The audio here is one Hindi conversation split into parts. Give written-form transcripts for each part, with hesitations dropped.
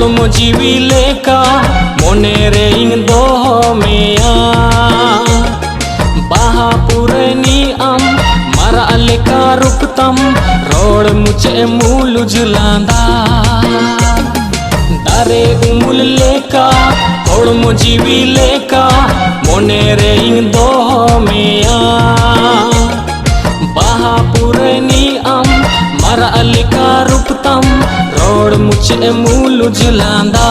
होड़मो जीवी लेका मोने रे इन दो मेया बाहा पुरनी आम मारा लेका रूपतम रोड मुझे मूल जुलांदा दारे उमुल लेका होड़मो जीवी लेका मोने रे इन दो मेया बाहा पुरनी आम मारा लेका रूपतम रोड मुझे मूल जुलांदा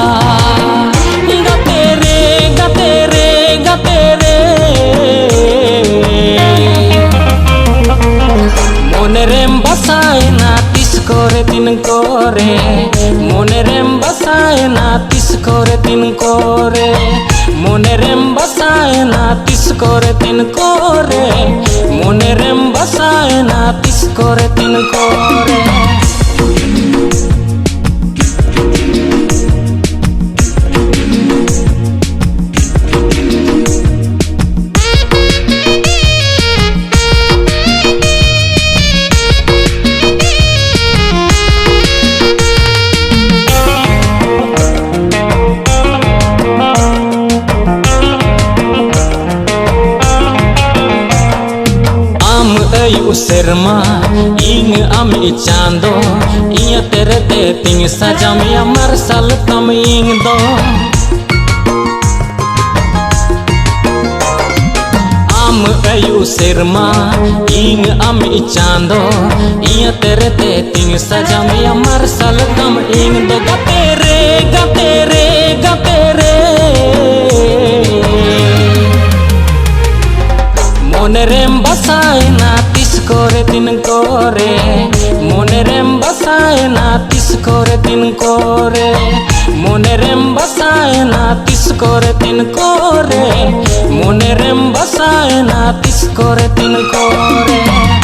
गाते रे गाते रे गाते रे मोने रेम बसाए ना तिस कोरे दिन कोरे मोने रेम बसाए ना तिस कोरे दिन कोरे मोने रेम बसाए ना तिस कोरे दिन कोरे मोने रेम बसाए ना तिस कोरे दिन कोरे सेरमा इंग अमी चांदो इया तेरे ते तिंग सजामिया मरसल तम इंग दो आम अयु सेरमा इंग अमी चांदो इया तेरे ते तिंग सजामिया मरसल तम इंग दो गाते रे गाते रे गाते रे मोने रेम बसाए ना कोरे दिन कोरे मोने रेम बसाए ना तिस कोरे दिन कोरे मोने रेम बसाए ना तिस कोरे दिन कोरे मोने रेम बसाए ना तिस कोरे दिन कोरे